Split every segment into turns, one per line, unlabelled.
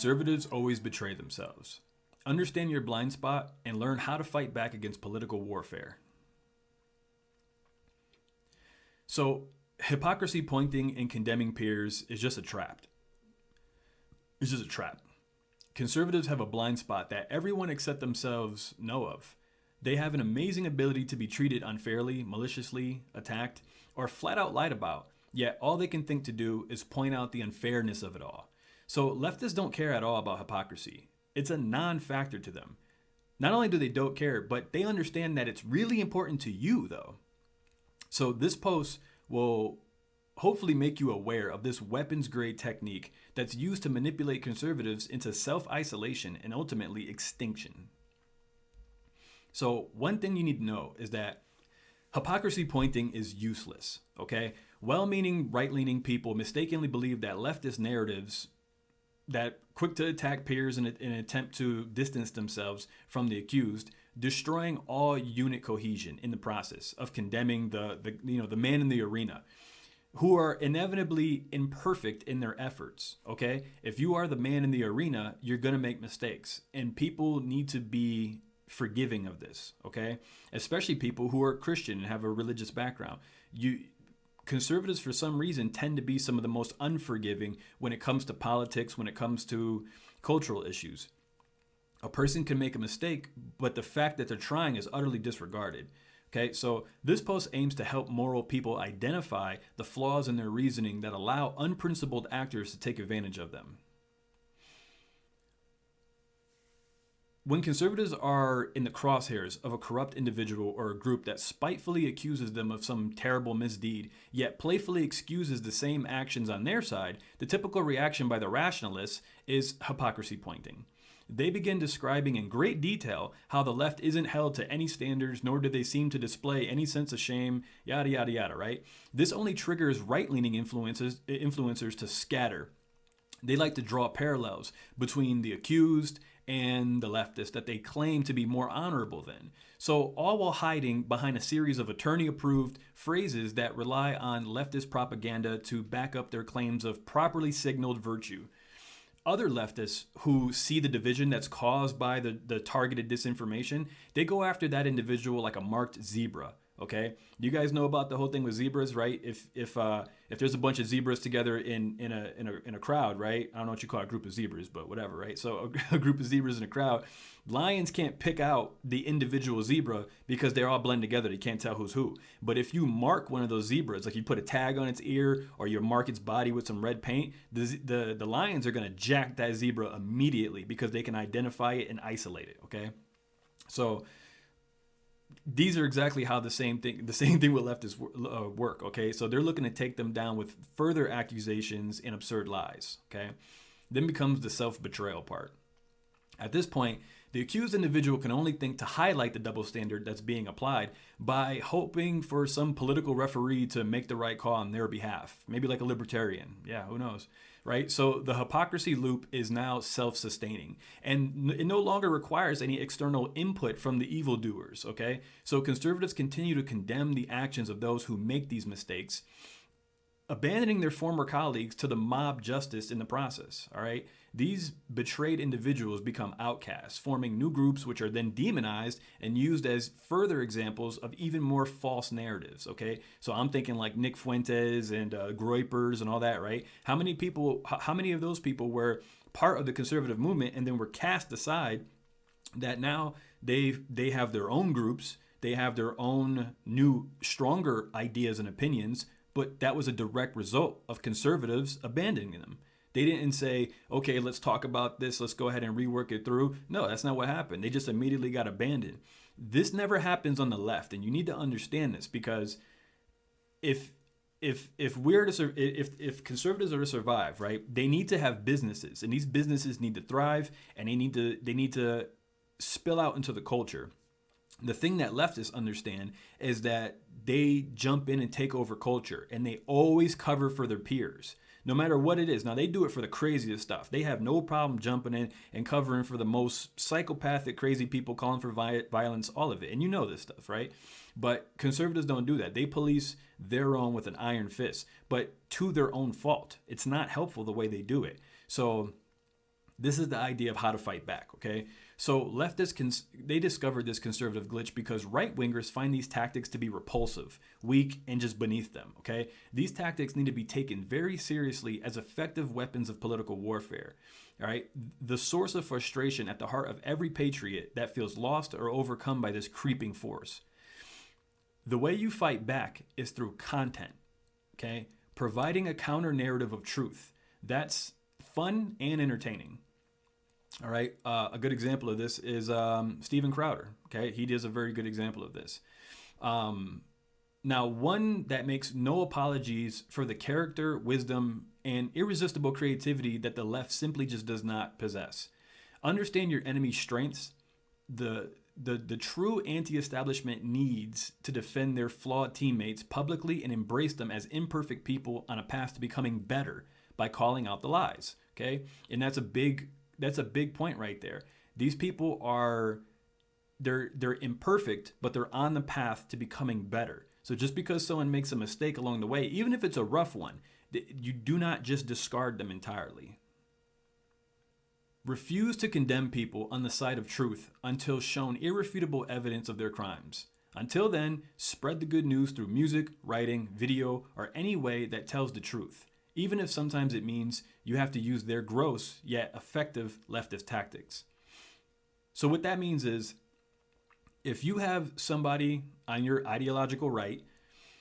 Conservatives always betray themselves. Understand your blind spot and learn how to fight back against political warfare. So, hypocrisy pointing and condemning peers is just a trap. It's just a trap. Conservatives have a blind spot that everyone except themselves know of. They have an amazing ability to be treated unfairly, maliciously, attacked, or flat out lied about, yet all they can think to do is point out the unfairness of it all. So leftists don't care at all about hypocrisy. It's a non-factor to them. Not only do they don't care, but they understand that it's really important to you, though. So this post will hopefully make you aware of this weapons-grade technique that's used to manipulate conservatives into self-isolation and ultimately extinction. So one thing you need to know is that hypocrisy pointing is useless, okay? Well-meaning, right-leaning people mistakenly believe that leftist narratives that quick to attack peers in an attempt to distance themselves from the accused, destroying all unit cohesion in the process of condemning the man in the arena, who are inevitably imperfect in their efforts, okay? If you are the man in the arena, you're going to make mistakes, and people need to be forgiving of this, okay? Especially people who are Christian and have a religious background. Conservatives, for some reason, tend to be some of the most unforgiving when it comes to politics, when it comes to cultural issues. A person can make a mistake, but the fact that they're trying is utterly disregarded. Okay, so this post aims to help moral people identify the flaws in their reasoning that allow unprincipled actors to take advantage of them. When conservatives are in the crosshairs of a corrupt individual or a group that spitefully accuses them of some terrible misdeed, yet playfully excuses the same actions on their side, the typical reaction by the rationalists is hypocrisy pointing. They begin describing in great detail how the left isn't held to any standards, nor do they seem to display any sense of shame, yada, yada, yada, right? This only triggers right-leaning influencers to scatter. They like to draw parallels between the accused and the leftists that they claim to be more honorable than. So all while hiding behind a series of attorney-approved phrases that rely on leftist propaganda to back up their claims of properly signaled virtue. Other leftists who see the division that's caused by the targeted disinformation, they go after that individual like a marked zebra. Okay, you guys know about the whole thing with zebras, right? If there's a bunch of zebras together in a crowd, right? I don't know what you call a group of zebras, but whatever, right? So a group of zebras in a crowd, lions can't pick out the individual zebra because they're all blend together. They can't tell who's who. But if you mark one of those zebras, like you put a tag on its ear or you mark its body with some red paint, the lions are gonna jack that zebra immediately because they can identify it and isolate it. Okay, so these are exactly how the same thing with leftists work, okay? So they're looking to take them down with further accusations and absurd lies, okay? Then becomes the self-betrayal part. At this point, the accused individual can only think to highlight the double standard that's being applied by hoping for some political referee to make the right call on their behalf. Maybe like a libertarian. Yeah, who knows, right? So the hypocrisy loop is now self-sustaining and it no longer requires any external input from the evildoers, okay? So conservatives continue to condemn the actions of those who make these mistakes, abandoning their former colleagues to the mob justice in the process, all right? These betrayed individuals become outcasts, forming new groups which are then demonized and used as further examples of even more false narratives, okay? So I'm thinking like Nick Fuentes and Groypers and all that, right? How many of those people were part of the conservative movement and then were cast aside that now they have their own groups, they have their own new, stronger ideas and opinions, but that was a direct result of conservatives abandoning them. They didn't say, okay, let's talk about this. Let's go ahead and rework it through. No, that's not what happened. They just immediately got abandoned. This never happens on the left. And you need to understand this because if conservatives are to survive, right, they need to have businesses and these businesses need to thrive and they need to spill out into the culture. The thing that leftists understand is that they jump in and take over culture and they always cover for their peers. No matter what it is. Now, they do it for the craziest stuff. They have no problem jumping in and covering for the most psychopathic, crazy people, calling for violence, all of it. And you know this stuff, right? But conservatives don't do that. They police their own with an iron fist, but to their own fault. It's not helpful the way they do it. So This is the idea of how to fight back, okay? So leftists, they discovered this conservative glitch because right-wingers find these tactics to be repulsive, weak, and just beneath them, okay? These tactics need to be taken very seriously as effective weapons of political warfare, all right? The source of frustration at the heart of every patriot that feels lost or overcome by this creeping force. The way you fight back is through content, okay? Providing a counter narrative of truth. That's fun and entertaining. All right. A good example of this is Steven Crowder. Okay. He is a very good example of this. Now, one that makes no apologies for the character, wisdom, and irresistible creativity that the left simply just does not possess. Understand your enemy's strengths. The true anti-establishment needs to defend their flawed teammates publicly and embrace them as imperfect people on a path to becoming better by calling out the lies. Okay. And that's a big point right there. These people they're imperfect, but they're on the path to becoming better. So just because someone makes a mistake along the way, even if it's a rough one, you do not just discard them entirely. Refuse to condemn people on the side of truth until shown irrefutable evidence of their crimes. Until then, spread the good news through music, writing, video, or any way that tells the truth, even if sometimes it means you have to use their gross yet effective leftist tactics. So what that means is, if you have somebody on your ideological right,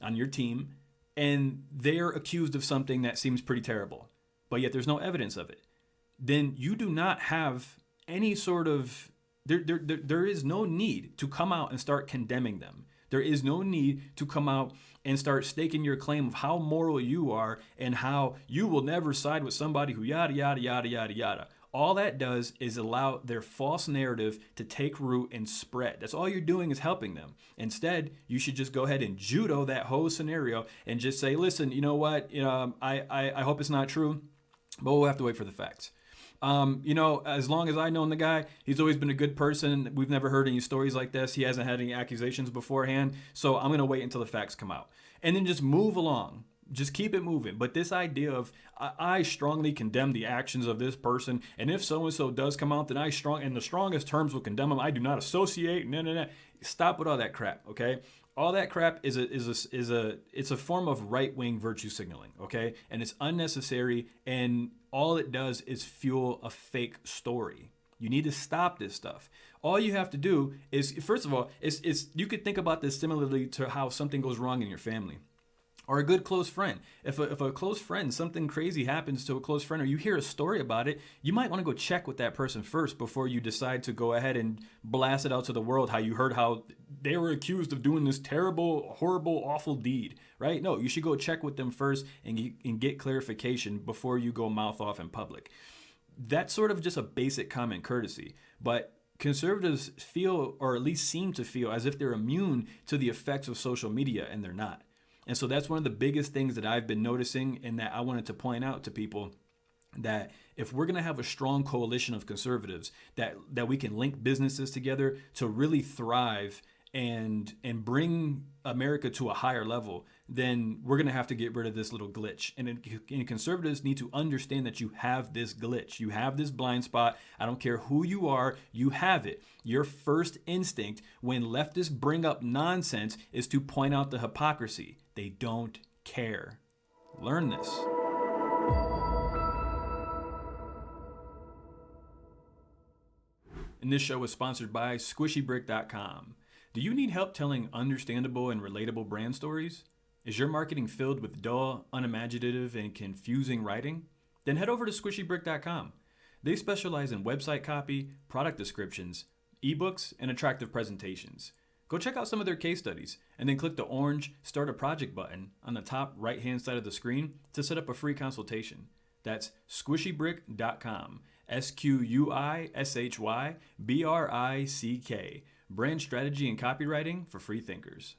on your team, and they're accused of something that seems pretty terrible, but yet there's no evidence of it, then you do not have any sort of, there is no need to come out and start condemning them. There is no need to come out and start staking your claim of how moral you are and how you will never side with somebody who yada, yada, yada, yada, yada. All that does is allow their false narrative to take root and spread. That's all you're doing is helping them. Instead, you should just go ahead and judo that whole scenario and just say, listen, you know what? I hope it's not true, but we'll have to wait for the facts. As long as I've known the guy, he's always been a good person. We've never heard any stories like this. He hasn't had any accusations beforehand. So I'm going to wait until the facts come out. And then just move along. Just keep it moving. But this idea of I strongly condemn the actions of this person, and if so-and-so does come out, then in the strongest terms will condemn him. I do not associate. No. Stop with all that crap, okay? All that crap is a form of right-wing virtue signaling, okay? And it's unnecessary, and all it does is fuel a fake story. You need to stop this stuff. All you have to do is, first of all, you could think about this similarly to how something goes wrong in your family. Or a good close friend. If a close friend, something crazy happens to a close friend, or you hear a story about it, you might want to go check with that person first before you decide to go ahead and blast it out to the world how you heard how they were accused of doing this terrible, horrible, awful deed, right? No, you should go check with them first and get clarification before you go mouth off in public. That's sort of just a basic common courtesy, but conservatives feel, or at least seem to feel, as if they're immune to the effects of social media, and they're not. And so that's one of the biggest things that I've been noticing, and that I wanted to point out to people, that if we're going to have a strong coalition of conservatives, that we can link businesses together to really thrive and bring America to a higher level, then we're going to have to get rid of this little glitch. And conservatives need to understand that you have this glitch. You have this blind spot. I don't care who you are, you have it. Your first instinct when leftists bring up nonsense is to point out the hypocrisy. They don't care. Learn this. And this show is sponsored by squishybrick.com. Do you need help telling understandable and relatable brand stories? Is your marketing filled with dull, unimaginative, and confusing writing? Then head over to squishybrick.com. They specialize in website copy, product descriptions, ebooks, and attractive presentations. Go check out some of their case studies, and then click the orange Start a Project button on the top right-hand side of the screen to set up a free consultation. That's squishybrick.com. SQUISHYBRICK. Brand strategy and copywriting for free thinkers.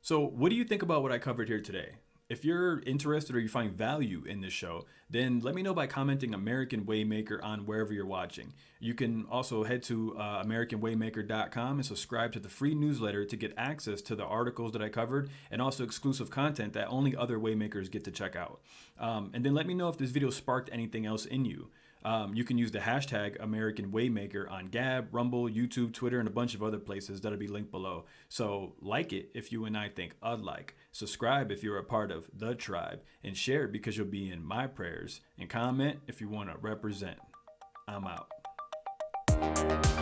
So what do you think about what I covered here today? If you're interested or you find value in this show, then let me know by commenting American Waymaker on wherever you're watching. You can also head to AmericanWaymaker.com and subscribe to the free newsletter to get access to the articles that I covered and also exclusive content that only other Waymakers get to check out. And then let me know if this video sparked anything else in you. You can use the hashtag American Waymaker on Gab, Rumble, YouTube, Twitter, and a bunch of other places that'll be linked below. So like it if you and I think alike. Subscribe if you're a part of the tribe. And share it because you'll be in my prayers. And comment if you want to represent. I'm out.